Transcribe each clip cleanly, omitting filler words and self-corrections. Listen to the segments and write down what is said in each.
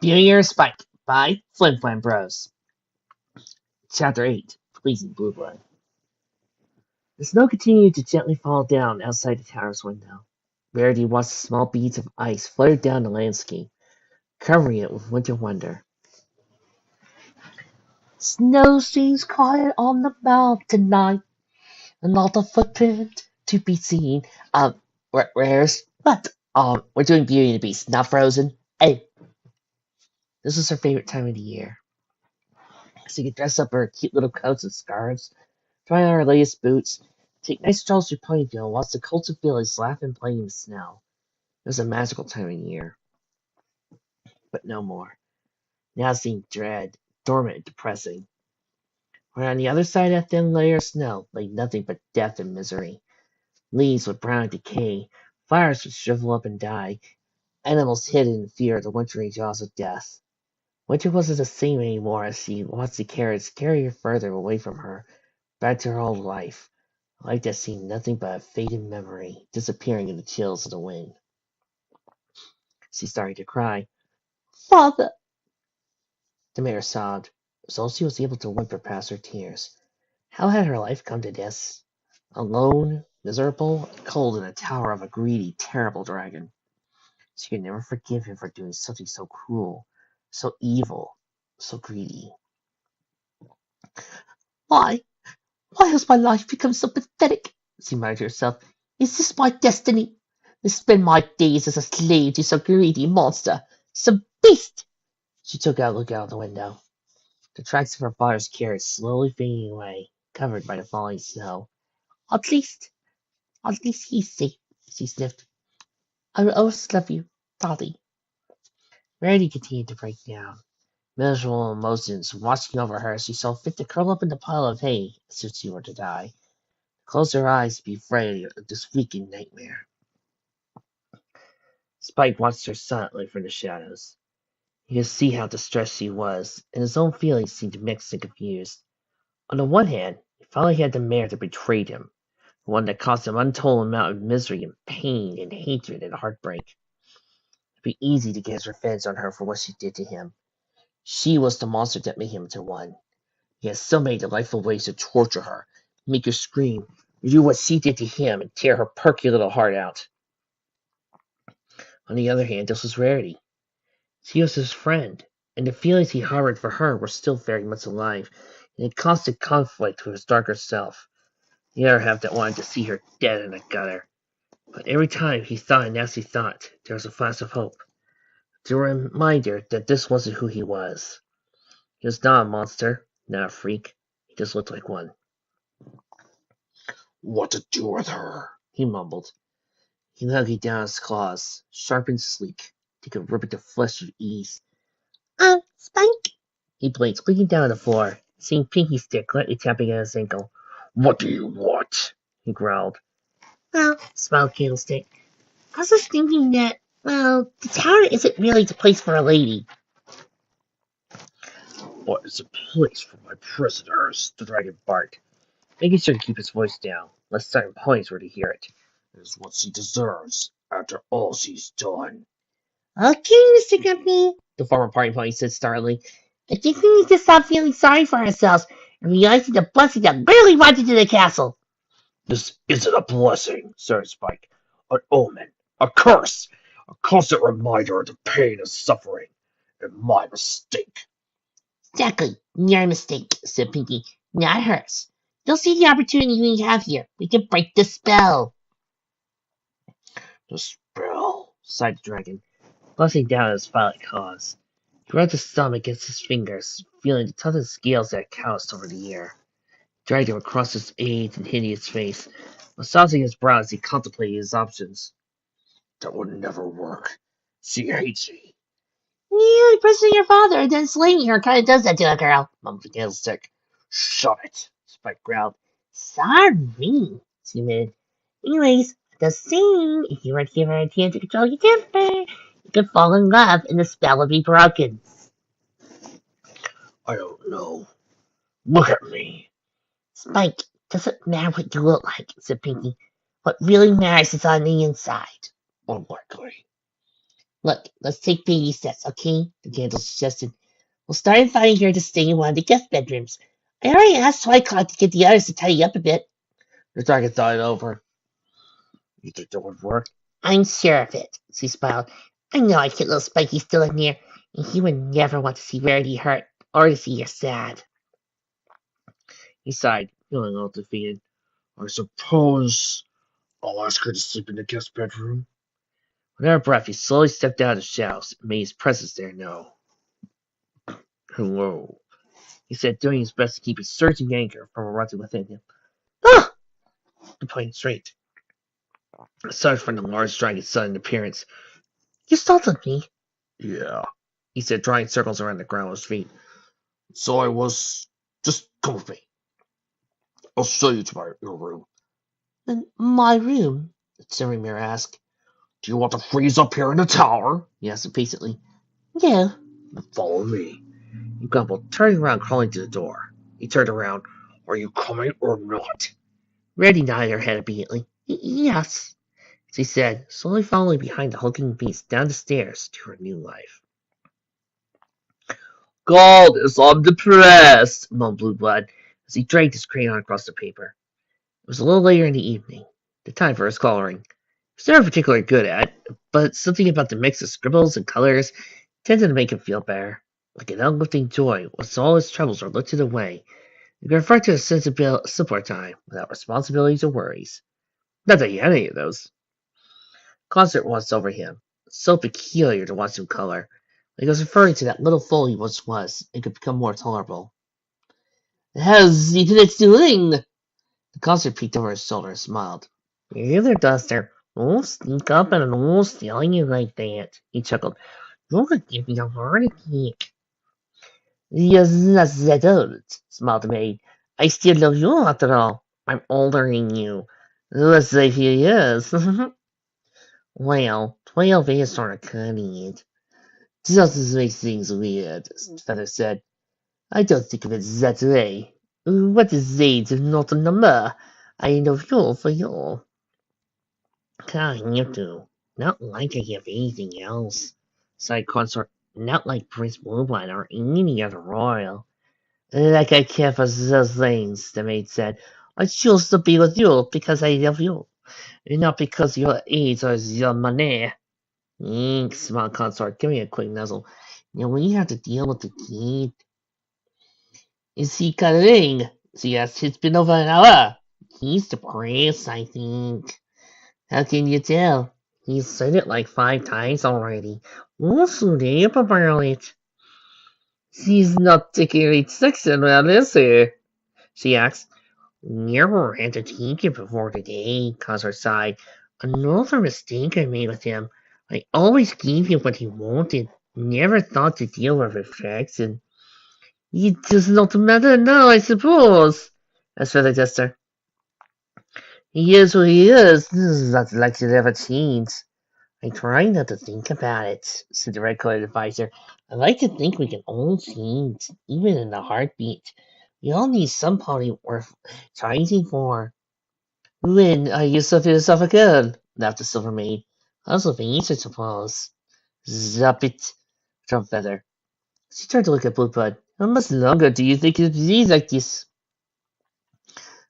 Beauty or Spike by Flim Flam Bros. Chapter 8 Pleasing Blue Blood. The snow continued to gently fall down outside the tower's window. Rarity watched the small beads of ice flutter down the landscape, covering it with winter wonder. Snow seems quiet on the mountain tonight, and not a footprint to be seen. Where's what? We're doing Beauty and the Beast, not Frozen. Hey, this is her favorite time of the year. She could dress up her cute little coats and scarves, try on her latest boots, take nice strolls through Ponyville, watch the colts and fillies laugh and play in the snow. It was a magical time of year, but no more. Now it seemed dread, dormant, and depressing. Where on the other side of that thin layer of snow lay nothing but death and misery. Leaves would brown and decay, flowers would shrivel up and die, animals hid in fear of the wintry jaws of death. Winter wasn't the same anymore as she watched the carrots carry her further away from her, back to her old life. A life that seemed nothing but a faded memory, disappearing in the chills of the wind. She started to cry. Father! The mare sobbed, so she was able to whimper past her tears. How had her life come to this? Alone, miserable, and cold in the tower of a greedy, terrible dragon. She could never forgive him for doing something so cruel, so evil, so greedy. Why? Why has my life become so pathetic? She muttered to herself. Is this my destiny? To spend my days as a slave to some greedy monster, some beast? She took a look out the window. The tracks of her father's carriage slowly fading away, covered by the falling snow. At least, at least he's safe, she sniffed. I will always love you, Daddy. Rarity continued to break down. Miserable emotions washing over her as she saw fit to curl up in the pile of hay as if she were to die. Close her eyes to be afraid of this freaking nightmare. Spike watched her silently from the shadows. He could see how distressed she was, and his own feelings seemed mixed and confused. On the one hand, he felt like he had the mare that betrayed him, the one that caused him untold amount of misery and pain and hatred and heartbreak. It'd be easy to get his revenge on her for what she did to him. She was the monster that made him into one. He had so many delightful ways to torture her, make her scream, do what she did to him, and tear her perky little heart out. On the other hand, this was Rarity. She was his friend, and the feelings he harbored for her were still very much alive, and in constant conflict with his darker self, the other half that wanted to see her dead in the gutter. But every time he thought a nasty thought, there was a flash of hope, the reminder that this wasn't who he was. He was not a monster, not a freak. He just looked like one. What to do with her? He mumbled. He hugged down his claws, sharp and sleek. He could rip into flesh with ease. Spike? He blinked, looking down at the floor, seeing Pinky Stick lightly tapping at his ankle. What do you want? He growled. Well, smiled Candlestick. I was just thinking that, well, the tower isn't really the place for a lady. What is a place for my prisoners? The dragon barked, making sure to keep his voice down, lest certain ponies were to hear it. It is what she deserves, after all she's done. Okay, Mr. Guppy, the former party pony said startlingly. I think we need to stop feeling sorry for ourselves and realizing the blessing that barely brought you to the castle. This isn't a blessing, said Spike. An omen, a curse, a constant reminder of the pain and suffering, and my mistake. Exactly, your mistake, said Pinky, not hers. You'll see the opportunity we have here. We can break the spell. The spell, sighed the dragon, glancing down at his violet claws. He rubbed his thumb against his fingers, feeling the toughened scales that calloused over the air. He dragged them across his aged and hideous face, massaging his brow as he contemplated his options. That would never work. She hates me. Yeah, imprisoning your father and then slaying her kind of does that to a girl, mumbled the Candlestick. Shut it, Spike growled. Sorry, she admitted. Anyways, just saying, if you were to give her a chance to control your temper, you could fall in love and the spell would be broken. I don't know. Look at me. Spike, doesn't matter what you look like, said Pinky. What really matters is on the inside. Unlikely. Look, let's take baby steps, okay? The candle suggested. We'll start inviting her to stay in one of the guest bedrooms. I already asked Twycott to get the others to tidy up a bit. The dragon thought it over. You think that would work? I'm sure of it, she smiled. I know I'd get little Spiky still in there, and he would never want to see Rarity hurt or to see her sad. He sighed, feeling a little defeated. I suppose I'll ask her to sleep in the guest bedroom. With her breath, he slowly stepped out of the shadows and made his presence there known. Hello, he said, doing his best to keep his surging anger from erupting within him. Ah! The plane straight. Aside from the large dragon's sudden appearance. You startled me. Yeah, he said, drawing circles around the ground with his feet. So I was. Just come with me. I'll show you to your room. My room? Mirror asked. Do you want to freeze up here in the tower? He asked impatiently. Yeah. Then follow me. He grumbled, turning around, crawling to the door. He turned around. Are you coming or not? Reddy nodded her head obediently. Yes, she said, slowly following behind the hulking beast down the stairs to her new life. Goddess, I'm depressed, moaned Blue Blood as he dragged his crayon across the paper. It was a little later in the evening, the time for his coloring. He was never particularly good at it, but something about the mix of scribbles and colors tended to make him feel better, like an uplifting joy once all his troubles were lifted away. He could refer to a simpler time without responsibilities or worries. Not that he had any of those. Concert once over him, so peculiar to watch him color. Like he was referring to that little fool he once was, and could become more tolerable. How's it doing? The concert peeked over his shoulder and smiled. Hey there, Duster. Don't sneak up and I won't steal you like that, he chuckled. You're gonna give me a heart attack. Yes, that's that old, smiled the maid. I still love you after all. I'm older than you. Let's say a few years. Well, 12 is sort of cutting it. Just makes things weird, Feather said. I don't think of it that way. What is age not a number? I know you for you. You do. Not like I have anything else, sighed Consort. Not like Prince Blueblood or any other royal. Like I care for those things, the maid said. I choose to be with you because I love you, not because your age or your money. Thanks, smiled Consort. Give me a quick nuzzle. Now we have to deal with the kid. Is he coming? She asked. It's been over an hour. He's depressed, I think. How can you tell? He's said it like 5 times already. What's so deep about it? He's not particularly sexual, is he? She asked. Never had to take it before today, Consort sighed. Another mistake I made with him. I always gave him what he wanted. Never thought to deal with affection. It does not matter now, I suppose, asked Feather Duster. He is who he is. This is not like it ever changed. I try not to think about it, said the red-coated advisor. I like to think we can all change, even in a heartbeat. We all need somebody worth fighting for. When are you so philosophical? Laughed the Silver Maid. Also fancy, I suppose. Zap it, Trump Feather. She turned to look at Blueblood. How much longer do you think it'll be like this?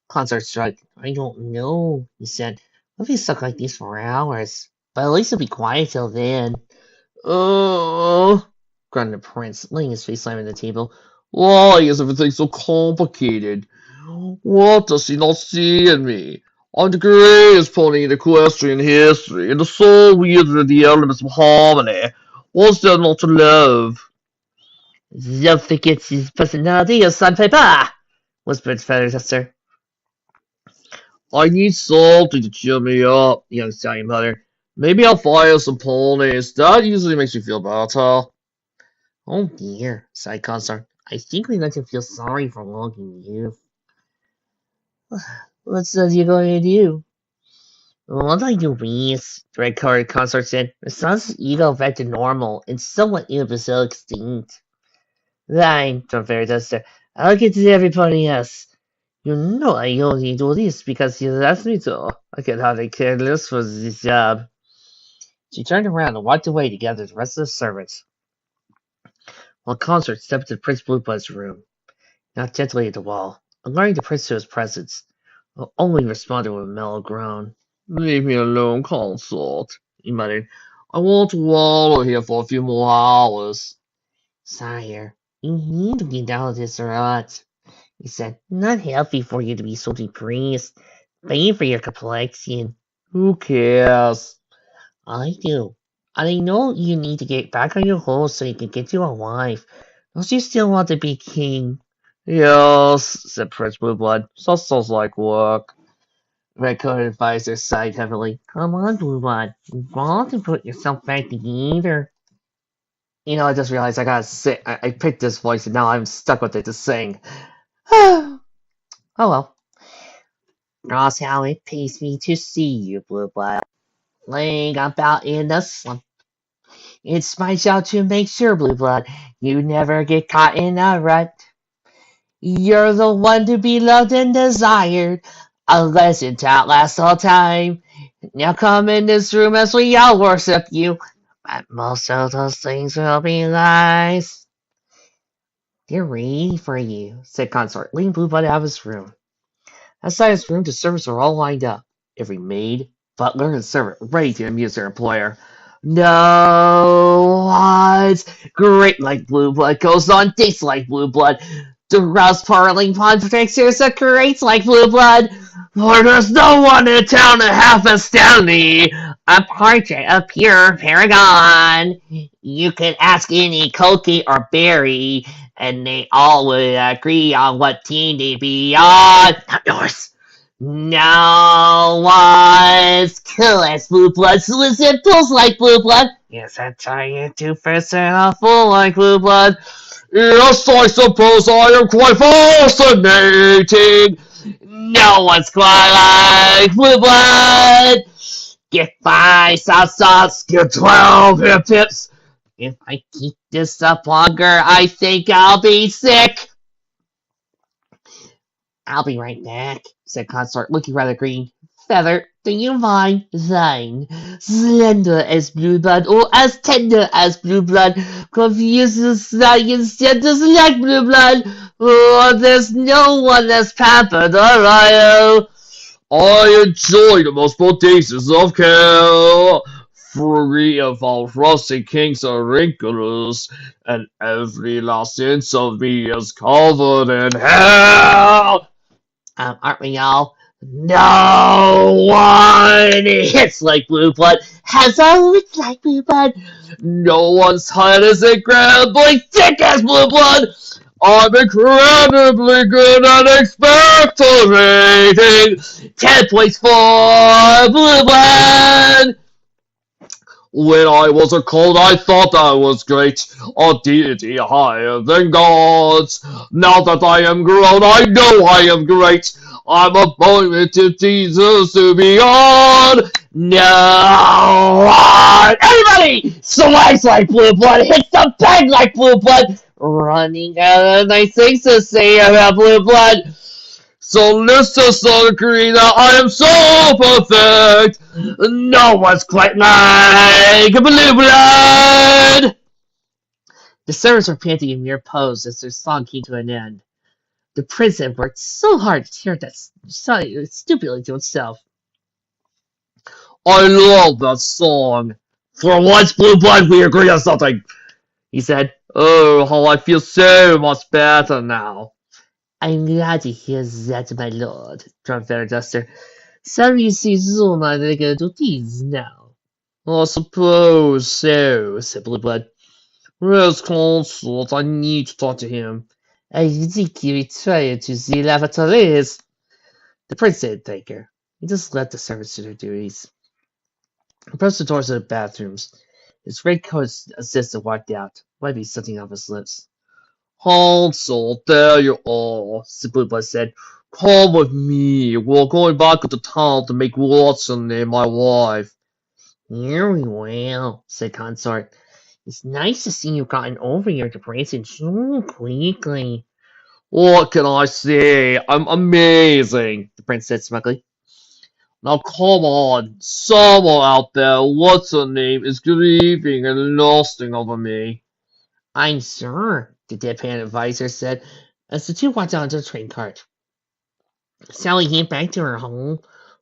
Consort shrugged. I don't know, he said. We'll be stuck like this for hours. But at least it'll be quiet till then. Oh, grunted the prince, laying his face slamming the table. Why is everything so complicated? What does he not see in me? I'm the greatest pony in equestrian history, and the soul wielder of the elements of harmony. What's there not to love? Don't forget his personality, sandpaper, whispered Feather Duster. I need something to cheer me up, the young stallion muttered. Maybe I'll fire some ponies. That usually makes me feel better. Oh dear, sighed Consort. I think we let him feel sorry for longing you. What's you going to do? What I do is, the red-colored Consort said, the sun's ego back to normal and somewhat imbecile extinct. Fine, Trump Fairy Duster. I'll get to everybody else. You know I only do this because you asked me to. I can hardly care less for this job. She turned around and walked away to gather the rest of the servants, while Consort stepped into Prince Blueblood's room, knocked gently at the wall, alerting the prince to his presence, who only responded with a mellow groan. "Leave me alone, Consort," he muttered. "I want to wallow here for a few more hours." "Sire, you need to get out of this rut," he said. "Not healthy for you to be so depressed. Bad for your complexion." "Who cares?" "I do. And I know you need to get back on your horse so you can get you a wife. Don't you still want to be king?" "Yes," said Prince Blueblood. "That sounds like work." Redcoat advisor sighed heavily. "Come on, Blueblood. You want to put yourself back together." I just realized I gotta sing. I picked this voice and now I'm stuck with it to sing. Oh well. That's how it pays me to see you, Blueblood. Laying about in the slump. It's my job to make sure, Blueblood, you never get caught in a rut. You're the one to be loved and desired, a legend to outlast all time. Now come in this room as we all worship you, but most of those things will be lies. "They're ready for you," said Consort, leading Blueblood out of his room. Outside his room, the servants were all lined up, every maid, butler, and servant ready to amuse their employer. No one's great like Blueblood, goes on dates like Blueblood, derouses parling contradictions that creates like Blueblood, for there's no one in town to half astound me. A portrait of pure paragon. You can ask any Cokie or Berry, and they all would agree on what team they'd be on. Not yours. No one's cool as Blueblood, so is it pulls like Blueblood? Yes, I try you 2% a fool like Blueblood. Yes, I suppose I am quite fascinating. No one's quite like Blueblood. Get 5 sauce, get 12 hip hips. If I keep this up longer, I think I'll be sick. "I'll be right back," said Consort, looking rather green. "Feather, do you mind? Thine. Slender as Blueblood, or as tender as Blueblood. Confuses science, yet dislike Blueblood. Oh, there's no one as pampered or royal. I enjoy the most bodacious of care, free of all rusty kinks or wrinkles, and every last inch of me is covered in hair. Aren't we all? No one hits like Blueblood, has a lick like Blueblood. No one's heart is incredibly thick as Blueblood. I'm incredibly good at expectorating. 10 points for Blueblood. When I was a colt, I thought I was great, a deity higher than gods. Now that I am grown, I know I am great. I'm appointed to Jesus to be on. No one. Everybody slice like Blueblood, hits the peg like Blueblood, running out of nice things to say about Blueblood. So let's just all agree that I am so perfect. No one's quite like Blueblood. The servants were panting in mere pose as their song came to an end. The prince had worked so hard to hear that song stupidly to himself. "I love that song. For once, Blueblood, we agree on something," he said. "Oh, how I feel so much better now." "I'm glad to hear that, my lord," droned Feather Duster. "Sorry you see Zuma to tease now." "I suppose so," said Blueblood. "Where's Consort? I need to talk to him." "I think he retired to the lavatories." The prince didn't thank her. He just left the servants to their duties. He approached the doors of the bathrooms. His red-coated assistant walked out, wiping something off his lips. "Consort, there you are," Blueblood said. "Come with me. We're going back to town to make Watson my wife." "Very well," said Consort. "It's nice to see you've gotten over your depression so quickly." "What can I say? I'm amazing," the prince said smugly. Now come on, someone out there, what's her name, is grieving and lusting over me. I'm sure, the deadpan advisor said as the two walked onto the train cart. Sally came back to her home.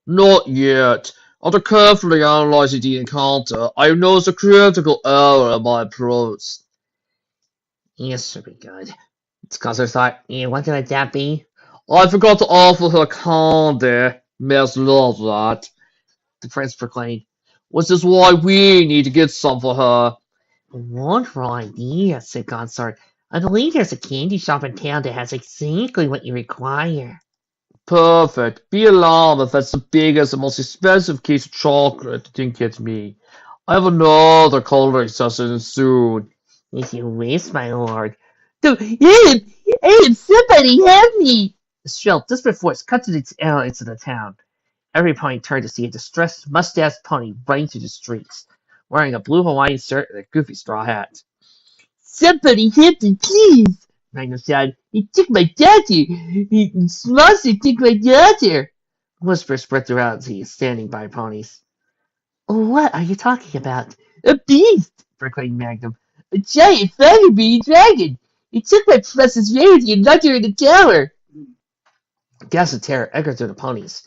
Not yet. After carefully analyzing the encounter, I noticed a critical error in my approach. Yes, should be good. Scuzzer thought, and what could that be? I forgot to offer her candy. Miss loves that. The prince proclaimed. Which is why we need to get some for her. Wonderful idea, said Consort. I believe there's a candy shop in town that has exactly what you require. Perfect. Be alarmed if that's the biggest and most expensive case of chocolate you can get me. I have another culinary session soon. If you wish, my lord. Hey, somebody help me! A shrill, desperate voice cut to into the town. Every pony turned to see a distressed, mustached pony running through the streets, wearing a blue Hawaiian shirt and a goofy straw hat. Somebody help me, please! Magnus shouted. He took my daughter! Monster took my daughter! Whispers spread throughout the standing by ponies. What are you talking about? A beast! proclaimed Magnum. A giant fire-breathing dragon! It took my precious Rarity and knocked her in the tower! Gasps of terror echoed through the ponies.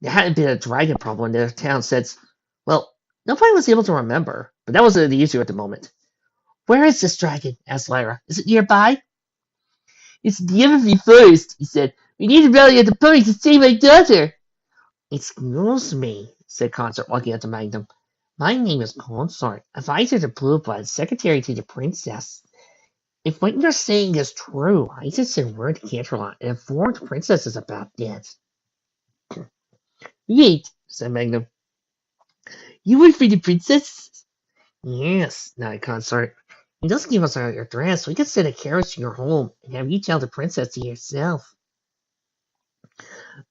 There hadn't been a dragon problem in their town since, well, nobody was able to remember, but that wasn't the issue at the moment. Where is this dragon? Asked Lyra. Is it nearby? It's near me first, he said. We need to rally at the ponies to save my daughter. Excuse me, said Consort, walking up to Magnum. My name is Consort, advisor to Blueblood, secretary to the princess. If what you're saying is true, I should send word to Canterlot and inform the princesses about this. Wait, said Magnum. You work for the princess? Yes, nodded Consort. You just give us your address. We can send a carriage to your home and have you tell the princess to yourself.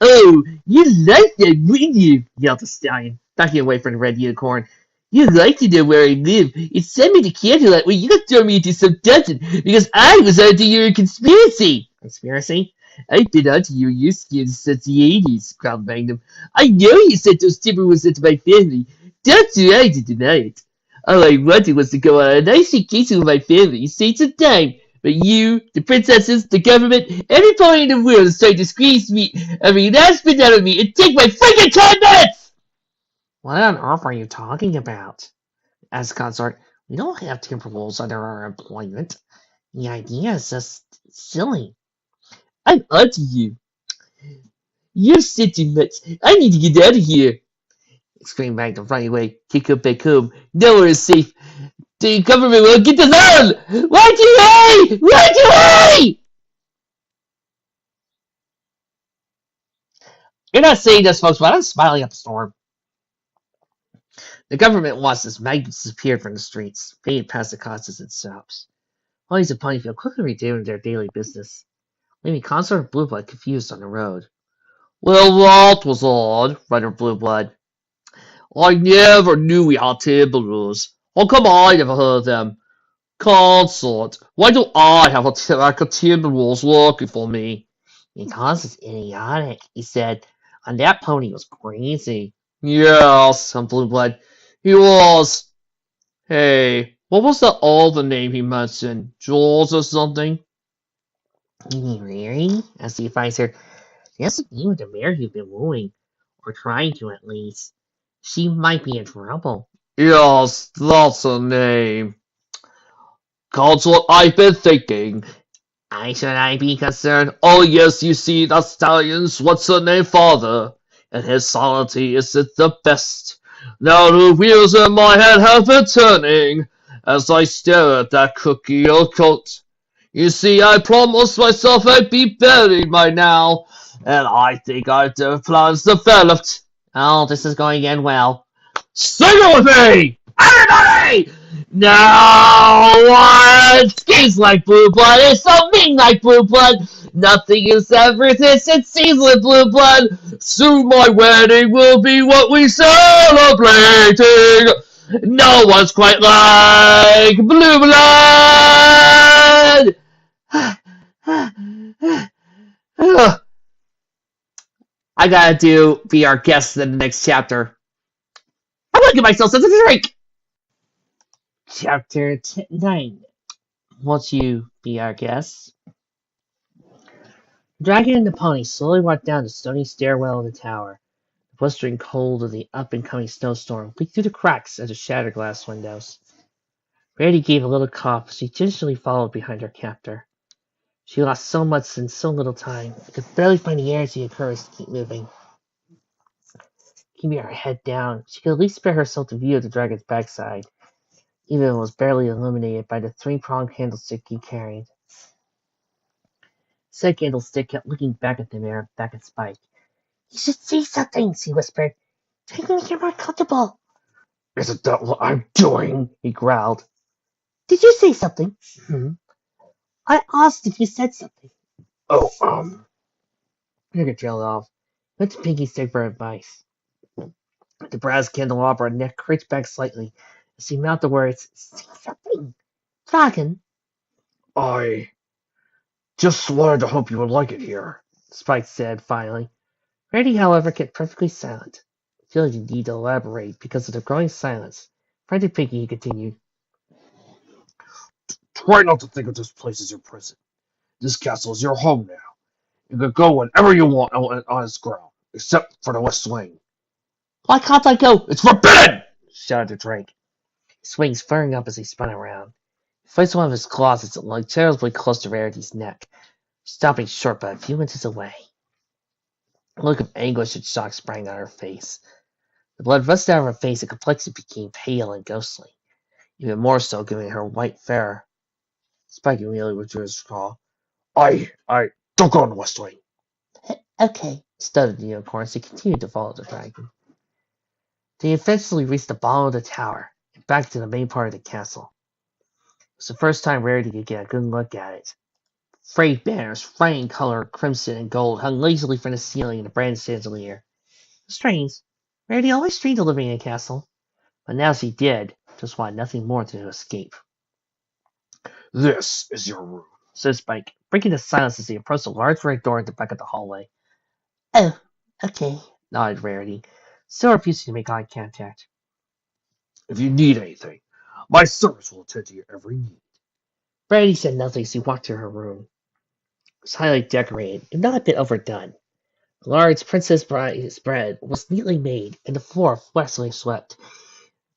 Oh, you like that, wouldn't you? Yelled the stallion, backing away from the red unicorn. You'd like to know where I live. It sent me to Canterlot where you could throw me into some dungeon because I was onto your conspiracy. Conspiracy? I've been onto your skins since the 80s, growled Magnum. I know you sent those Timberwolves into my family. Don't try to deny it. All I wanted was to go on a nice vacation with my family, save some time. But you, the princesses, the government, everybody in the world is trying to squeeze me every last bit out of me and take my freaking condiments! What on earth are you talking about? Asked Consort. We don't have Timberwolves under our employment. The idea is just silly. I'm onto you. You're sitting nuts. I need to get out of here. Exclaimed Magnum running away. Kick up back home. Nowhere is safe. The government will get us all! Run away! Run away! You're not saying this, folks, but I'm smiling at the storm. The government watched as Magnum disappeared from the streets, faded past the cottages and shops. Ponies of Ponyfield quickly resumed their daily business, leaving Consort and Blueblood confused on the road. Well, that was odd, muttered Blueblood. I never knew we had Timberwolves. How come I never heard of them? Consort, why don't I have a pack of Timberwolves working for me? Because it's idiotic, he said. And that pony was crazy. Yes, said Blueblood. He was. Hey, what was that other name he mentioned? Jules or something? Really? Asked the advisor. That's the name of the mare you've been wooing. Or trying to, at least. She might be in trouble. Yes, that's her name. Consort, I've been thinking. Why should I be concerned? Oh yes, you see, that stallion's what's her name father, and his sanity isn't the best. Now the wheels in my head have been turning as I stare at that cookie old coat. You see, I promised myself I'd be buried by now, and I think I've the plans developed. Oh, this is going to end well. Sing it with me! Everybody! No one schemes like Blueblood. It's so mean like Blueblood. Nothing is ever this it seems with Blueblood. Soon my wedding will be what we celebrating. No one's quite like Blueblood. I gotta be our guest in the next chapter. I'm gonna give myself something to drink. Chapter 9. Won't you be our guest? Dragon and the pony slowly walked down the stony stairwell of the tower. The blistering cold of the up-and-coming snowstorm leaked through the cracks of the shattered glass windows. Rarity gave a little cough as she gingerly followed behind her captor. She lost so much in so little time, and could barely find the energy and courage to keep moving. Keeping her head down, she could at least spare herself the view of the dragon's backside, even if it was barely illuminated by the three-pronged candlestick he carried. Said candlestick kept looking back at the mirror, back at Spike. You should see something, she whispered. Try to make you more comfortable. Isn't that what I'm doing? He growled. Did you say something? I asked if you said something. Oh, Nigger trailed off. Went to Pinky Stick for advice. The brass candelabra neck creaked back slightly as he mouthed the words, say something. Dragon. I just wanted to hope you would like it here, Spike said finally. Rarity, however, kept perfectly silent, feeling the need to elaborate because of the growing silence. Frantic Pinky, he continued. Try not to think of this place as your prison. This castle is your home now. You can go whenever you want on its ground, except for the West Wing. Why can't I go? It's forbidden! Shouted the Drake, his wings flaring up as he spun around. He faced one of his claws as it lay terribly close to Rarity's neck, stopping short but a few inches away. A look of anguish and shock sprang on her face. The blood rushed out of her face and complexion became pale and ghostly, even more so giving her white fur. Spike immediately withdrew his claw. I don't go on the West Wing. Okay, stuttered the unicorn as he continued to follow the dragon. They eventually reached the bottom of the tower and back to the main part of the castle. It was the first time Rarity could get a good look at it. Frayed banners, fraying color, crimson and gold, hung lazily from the ceiling in the bronze chandelier. Strange. Rarity always dreamed of living in a castle, but now she did, just wanted nothing more than to escape. This is your room, said Spike, breaking the silence as he approached a large red door at the back of the hallway. Oh, okay, nodded Rarity, still refusing to make eye contact. If you need anything, my servants will attend to your every need. Rarity said nothing as he walked to her room. It was highly decorated, and not a bit overdone. The large princess bed was neatly made, and the floor flexibly swept.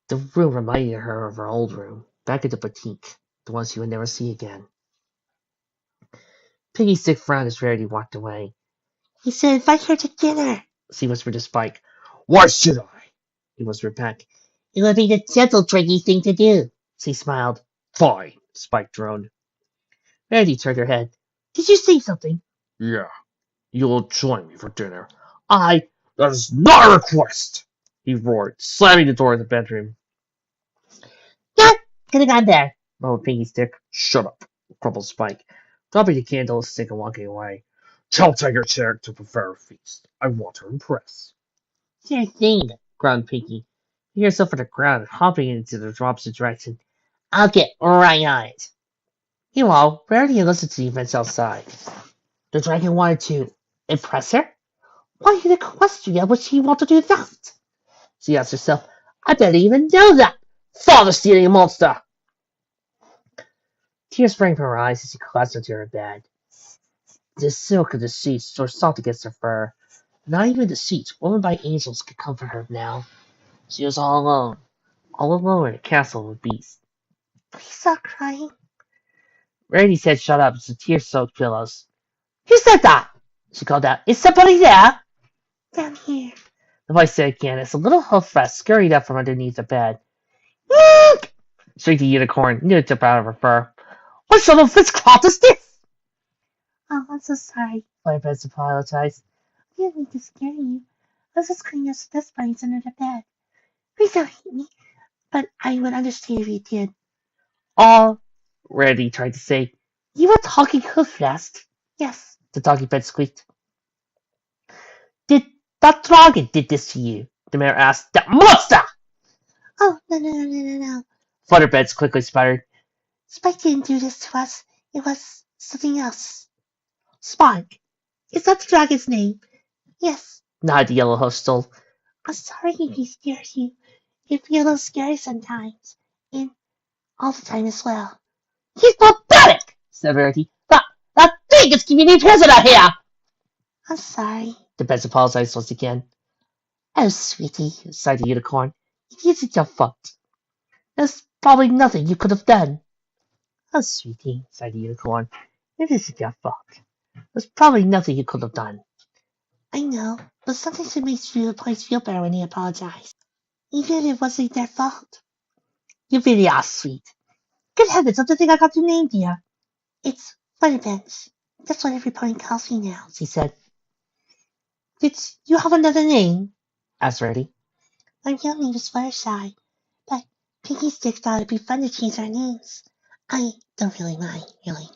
The room reminded her of her old room, back at the boutique, the one she would never see again. Piggy Stick frowned as Rarity walked away. He said invite her to dinner, she whispered to Spike. Why should I? He whispered back. It would be the gentle, tricky thing to do, she smiled. Fine, Spike droned. Rarity turned her head. Did you say something? Yeah. You'll join me for dinner. That is not a request, he roared, slamming the door of the bedroom. Yeah, could have gone there, mumbled Pinky Stick. Shut up, grumbled Spike, dropping the candlestick and walking away. Tell Tiger Chair to prepare a feast. I want to impress. Sure thing, groaned Pinky. He herself on the ground and hopping into the opposite direction. I'll get right on it. Meanwhile, Rarity listened to the events outside. The dragon wanted to impress her? Why in Equestria would she want to do that? She asked herself. I didn't even know that. Father-stealing monster! Tears sprang from her eyes as she collapsed into her bed. The silk of the sheets were soft against her fur. Not even the sheets, woven by angels, could comfort her now. She was all alone in a castle of beasts. Please stop crying. Rarity said shut up as the tear-soaked pillows. Who said that? She called out. Is somebody there? Down here. The voice said again as a little hoof rat scurried up from underneath the bed. Eek! Shrieked the unicorn, nearly took out of her fur. What sort of witchcraft is this? Oh, I'm so sorry, Fireplace apologized. I didn't mean to scare you. I was just cleaning your dust bunnies under the bed. Please don't hate me, but I would understand if you did. Rarity tried to say. You were talking hoof last. Yes, the talking bed squeaked. Did that dragon did this to you? The mayor asked. That monster! Oh, no. Flutterbeds quickly sputtered. Spike didn't do this to us. It was something else. Spike? Is that the dragon's name? Yes, nodded the yellow hostel. I'm sorry if he scares you. It feels a little scary sometimes. And all the time as well. He's pathetic, said Rarity. That thing is keeping me prisoner here. I'm sorry. The prince apologized once again. Oh, sweetie, sighed the unicorn. It isn't your fault. There's probably nothing you could have done. Oh, sweetie, sighed the unicorn. It isn't your fault. There's probably nothing you could have done. I know, but sometimes it makes you place feel better when they apologize. Even if it wasn't their fault. You really are sweet. Good heavens, what do you think I got you named, dear? It's Flutterbench. That's what every pony calls me now, she said. Did you have another name? Asked Rarity. My real name is Fluttershy, but Pinky Stick thought it'd be fun to change our names. I don't really mind, really.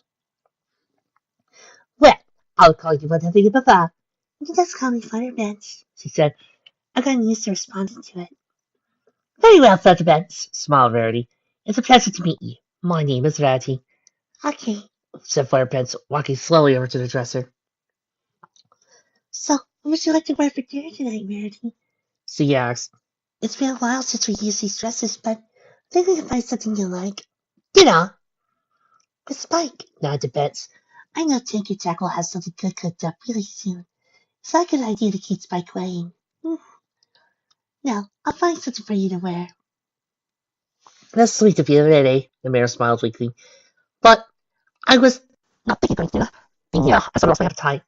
Well, I'll call you whatever you prefer. You can just call me Flutterbench, she said. I've gotten used to responding to it. Very well, Flutterbench, smiled Rarity. It's a pleasure to meet you. My name is Rarity. Okay, said Flutterbench, walking slowly over to the dresser. So, what would you like to wear for dinner tonight, Rarity? She asked. It's been a while since we used these dresses, but I think we can find something you like. Dinner? With Spike, nodded Bets. I know Tinker Jack will have something good cooked up really soon. It's not a good idea to keep Spike waiting. No, I'll find something for you to wear. That's sweet of you, really, the mayor smiled weakly. But I was not thinking of dinner. Yeah, I sort of lost my appetite.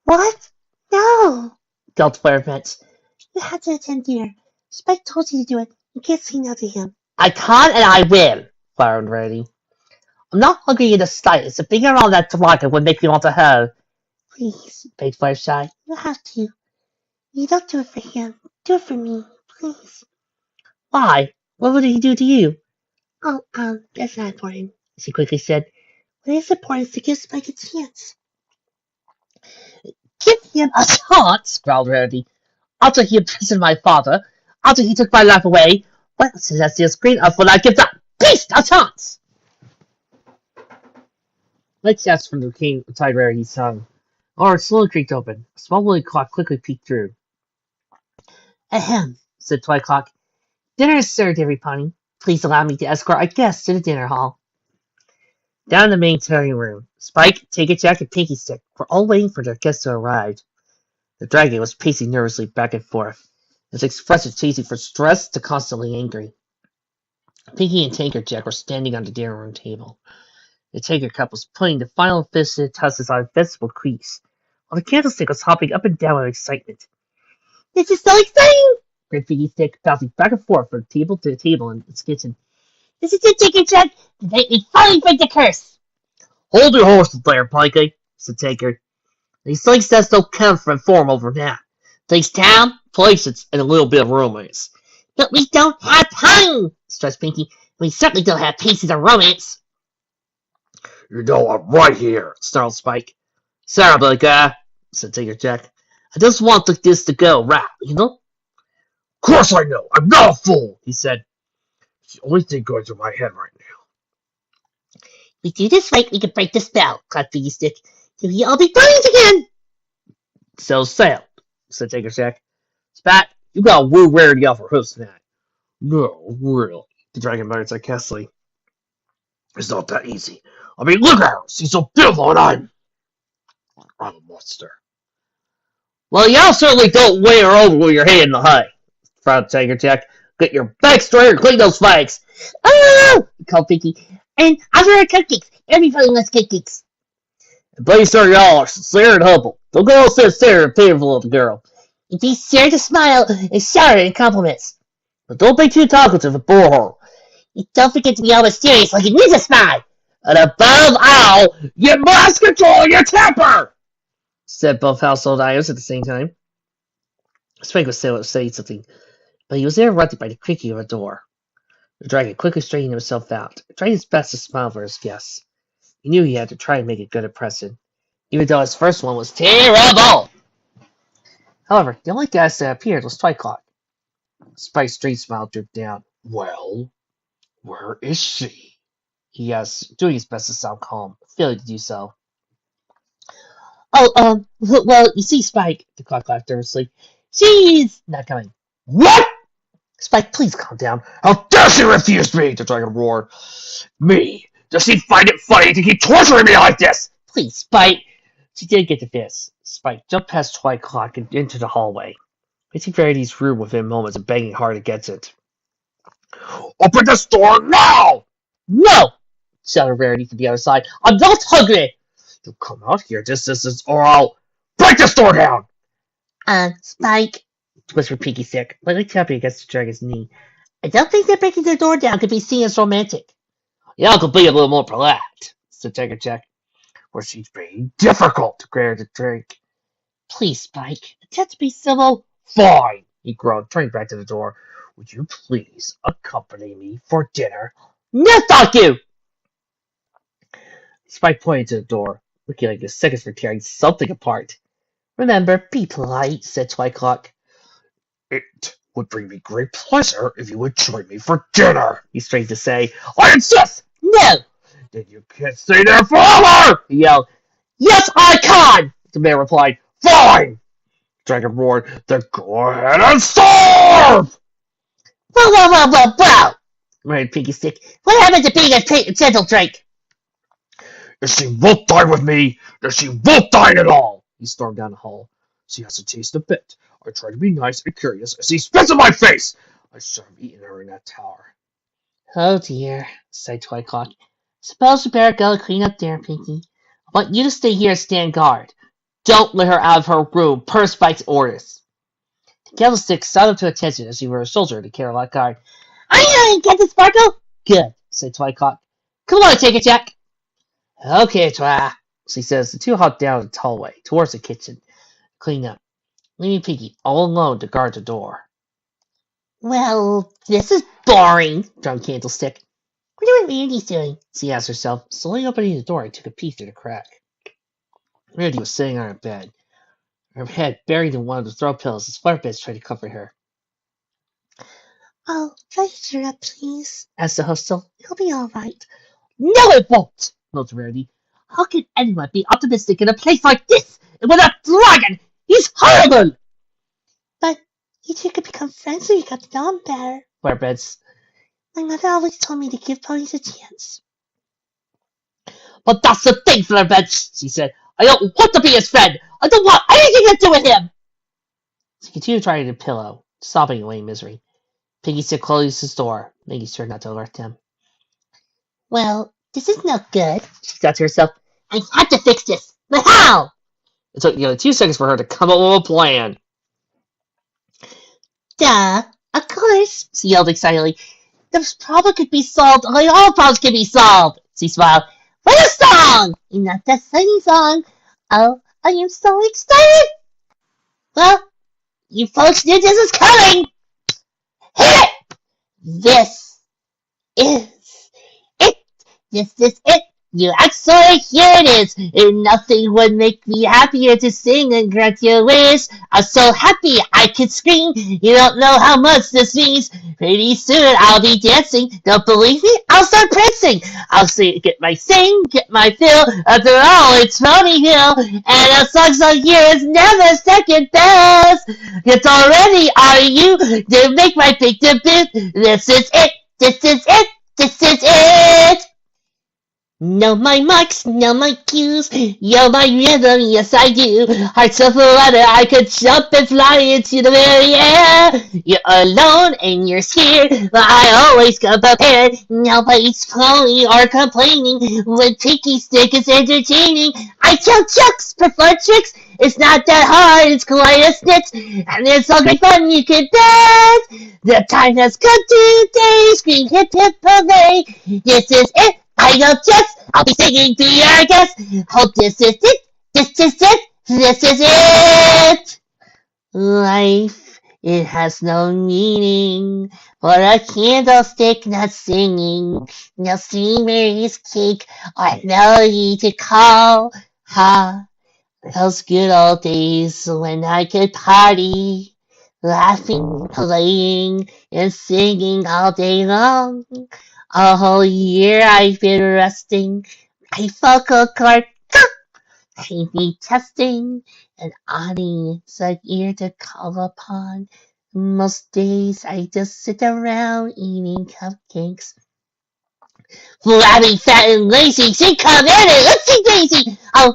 What? No! Gulped Flutterbench. You had to attend dinner. Spike told you to do it. You can't say no to him. I can't and I will, frowned Rarity. I'm not hungry in the slightest, so being around that dragon would make me want to hurl. Please, begged Fluttershy. You have to. You don't do it for him. Do it for me, please. Why? What would he do to you? Oh, that's not important, she quickly said. What is important is to give Spike a chance. Give him a chance, growled Rarity. After he imprisoned my father, after he took my life away, what celestial screen up will I give that beast a chance? Lights asked from the king inside Rarity's tongue. Or slowly creaked open. A small wooden clock quickly peeked through. Ahem, said Twyclock. Dinner is served, every pony. Please allow me to escort our guests to the dinner hall. Down in the main dining room, Spike, Tinker Jack, and Pinky Stick were all waiting for their guests to arrive. The dragon was pacing nervously back and forth, his expression changing from stress to constantly angry. Pinky and Tinker Jack were standing on the dinner room table. The Tinker Cup was putting the final finishing touches on vegetable crease, while the candlestick was hopping up and down with excitement. This is so exciting! Great Pinky Stick bouncing back and forth from table to table in its kitchen. This is it, Tinker Jack! The night we finally break the curse! Hold your horses there, Pinky, said Tinker. These things that's no comfort and form over now. Things time, places, and a little bit of romance. But we don't have time, stressed Pinky. We certainly don't have pieces of romance. You know I'm right here, snarled Spike. Sorry, big guy, said Tinker Jack. I just want this to go right, you know? Of course I know. I'm not a fool, he said. It's the only thing going through my head right now. If we do this right, we can break the spell, clapped Pinky Stick. So we all be ponies again! So sailed, said Tinker Jack. Spat, you got woo Rarity off her hooves tonight. No, really, the dragon muttered sarcastically. It's not that easy. I mean, look at her. She's so beautiful, and I'm a monster. Well, y'all certainly don't weigh her over with your head in the hay, frowned Tinker Jack. Get your back straight or clean those flags. Oh! called Pinky. And I'll order cupcakes. Everybody wants cupcakes. And please, sir, y'all are sincere and humble. Don't go so sincere and pitiful little girl. And be sure to smile and shower in compliments. But don't be too talkative and bore her. And don't forget to be always serious like a ninja spy. And above all, you must control your temper, said both household items at the same time. Spike was saying something, but he was interrupted by the creaking of a door. The dragon quickly straightened himself out, trying his best to smile for his guests. He knew he had to try and make a good impression, even though his first one was terrible. However, the only guest that appeared was Twyclock. Spike's straight smile drooped down. Well, where is she? He asked, doing his best to sound calm, failing to do so. Well, you see, Spike, the clock laughed nervously. She's not coming. What? Spike, please calm down. How dare she refuse me? The dragon roared. Me? Does she find it funny to keep torturing me like this? Please, Spike. She did get to this. Spike jumped past Twilight Clock and into the hallway, reaching Verity's room within moments and banging hard against it. Open this door now! No! Shouted Rarity from the other side. I'm not hungry! You come out here this distance or I'll break this door down! Spike, whispered Pinky Stick, lightly tapping against the dragon's knee. I don't think that breaking the door down could be seen as romantic. Yeah, I could be a little more polite, said Dragon Jack. Well, she's being difficult, glared the Drake. Please, Spike, attempt to be civil. Fine, he groaned, turning back to the door. Would you please accompany me for dinner? No, thank you! Spike pointed to the door, looking like a seconds for tearing something apart. Remember, be polite, said Twilight Clock. It would bring me great pleasure if you would join me for dinner, he strained to say. I insist! No! Then you can't stay there forever! He yelled. Yes, I can! The man replied. Fine! Dragon roared. Then go ahead and starve! Whoa! Murmured Pinky Stick. What happened to being a gentle Drake? If she won't dine with me, then she won't dine at all! He stormed down the hall. She has to taste a bit. I try to be nice and curious as he spits in my face! I should have eaten her in that tower. Oh dear, sighed Twilight Clock. Suppose we better go clean up there, Pinky. I want you to stay here and stand guard. Don't let her out of her room, per Spike's orders. The candlestick started to attention as she were a soldier to carry like guard. Aye, Captain Sparkle! Good, said Twilight Clock. Come on, take it, Jack. Okay, Twa, she says. The two hopped down the hallway towards the kitchen. Clean up, leaving Pinky all alone to guard the door. Well, this is boring, droned Candlestick. What are Randy's doing? She asked herself, slowly opening the door and took a peek through the crack. Randy was sitting on her bed, her head buried in one of the throw pillows as Flutterbits tried to comfort her. oh, try to cheer up, please. Asked the hostel. It'll be all right. No, it won't, moaned Rarity. How can anyone be optimistic in a place like this with a dragon? He's horrible! But you two could become friends so you got to know him better. Flutterbits. My mother always told me to give ponies a chance. But that's the thing, Flutterbits, she said. I don't want to be his friend. I don't want anything to do with him. She continued trying to pillow, sobbing away in misery. Pinky Stick closed his door, making sure not to alert them. Well, this is no good, she thought to herself. I have to fix this. But how? It took 2 seconds for her to come up with a plan. Duh, of course, she yelled excitedly. This problem could be solved. Like all problems can be solved. She smiled. What a song! And not that funny song. Oh, I am so excited. Well, you folks knew this was coming. Hit it! This is it. This is it. You excellent, here it is. And nothing would make me happier to sing and grant your wish. I'm so happy I can scream. You don't know how much this means. Pretty soon I'll be dancing. Don't believe me? I'll start prancing. I'll get my fill. After all, it's Pony Hill. And a song here is never second best. It's already are you to make my big debut. This is it. This is it. This is it. Know my marks, know my cues, know my rhythm, yes I do. Hearts of a ladder, I could jump and fly into the very air. You're alone and you're scared, but I always come prepared. Nobody's pony or complaining when Pinky Stick is entertaining. I tell jokes, perform tricks, it's not that hard, it's quite a snitch. And it's all great fun, you can bet. The time has come today, scream hip hip hooray. This is it. I know just, I'll be singing to your guest. Oh, this is it, this is it, this is it. Life, it has no meaning for a candlestick not singing. No steamer's cake or melody to call. Ha, those good old days when I could party, laughing, playing, and singing all day long. A whole year I've been resting my vocal cord. A/B testing, an audience like ear to call upon. Most days I just sit around eating cupcakes. Flabby, fat, and lazy, she come in and oopsie daisy! Oh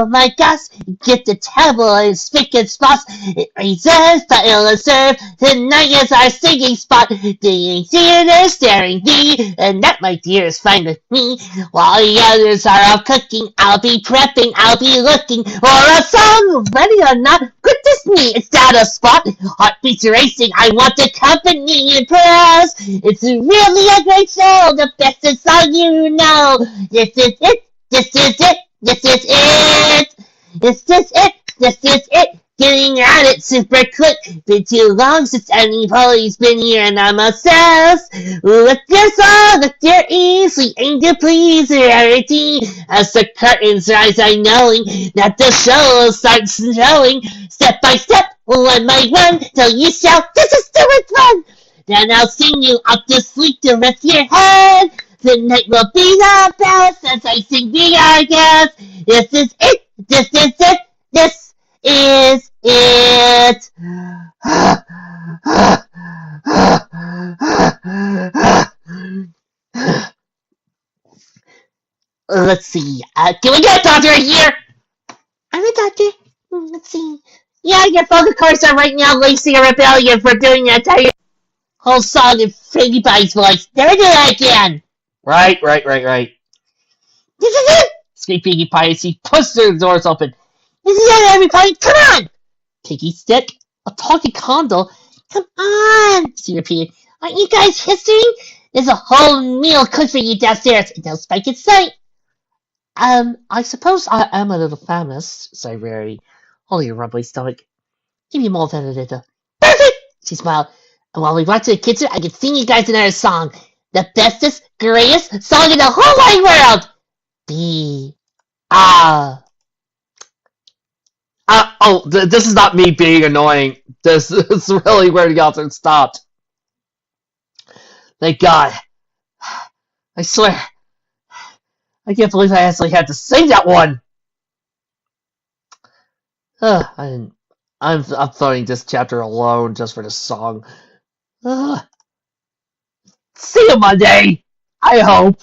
my gosh, get the tabloid spick and spots. It reserves, but it'll serve. Tonight is our singing spot. The theater staring thee, and that, my dear, is fine with me. While the others are out cooking, I'll be prepping, I'll be looking for a song. Ready or not, goodness me, it's not a spot. Heartbeats racing, I want the company impressed. It's really a great show, the bestest song you know. This is it, this is it, this is it. This is it, this is it. Getting at it super quick. Been too long since anybody's been here, and I'm obsessed with your song, with your ease. We aim to please rarity. As the curtains rise, I knowing that the show starts showing. Step by step, one by one, till you shout, this is too much fun. Then I'll sing you up to sleep to rest your head. The night will be the best as I sing be our guest. This is it, this is it, this is it. Let's see. Can we get a doctor here? I'm a doctor. Let's see. Yeah, your phone calls are right now lacing a rebellion for doing that entire whole song in Freddy Pie's voice. Never do that again. Right. This is it. Squeak Pinkie Pie as he pushes the doors open. This is it, everybody. Come on. Pinky Stick, a talking condom. Come on. She repeated. Aren't you guys history? There's a whole meal cooked for you downstairs. And no spike in sight. I suppose I am a little famous, sighed Rarity, holding a rumbly stomach. Give me more than a little. Perfect. She smiled. And while we went to the kitchen, I could sing you guys another song. The bestest, greatest song in the whole wide world! This is not me being annoying. This is really where the author stopped. Thank God. I swear. I can't believe I actually had to sing that one. I'm throwing this chapter alone just for the song. See you Monday, I hope.